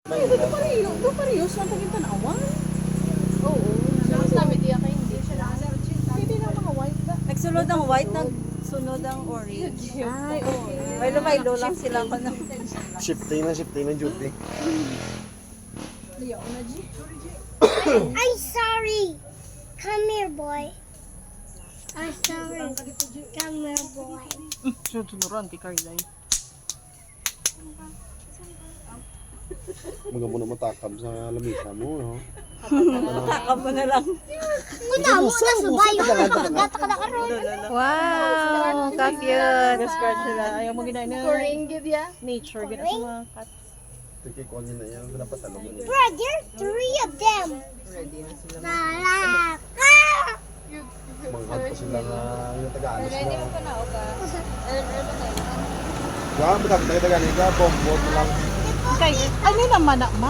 Ay, ito pareho. Ito pareho. Saan taging tanawan? Oo. Mas namin di ako hindi siya lang. Pwede na mga white na. Nagsunod ang white, nagsunod ang orange. Ay, okay. Maylo lang sila ko na. Shifting ng duty. Liyaw na, G. I'm sorry. Come here, boy. I'm sorry. Come here, boy. Siya tunuran, ti Carline. Mga mo na matakab sa lamisa mo, no? Takam mo na lang. Kuna mo na subayo. Gata ka na karon. Wow, ka-cute. Scratch sila. Ayaw mo ginain na Koring gid ya. nature. Gina sa mga cat. Tikikon niya na yan. Dapat talong mo. Bro, there's 3 of them. Ready na sila. Malaka. Manghad pa sila nga yung taga-anos Ready na. mo pa na o ka? Earn na. Yan, taga-taga ka, bombot lang. Kay, ano naman na, ma?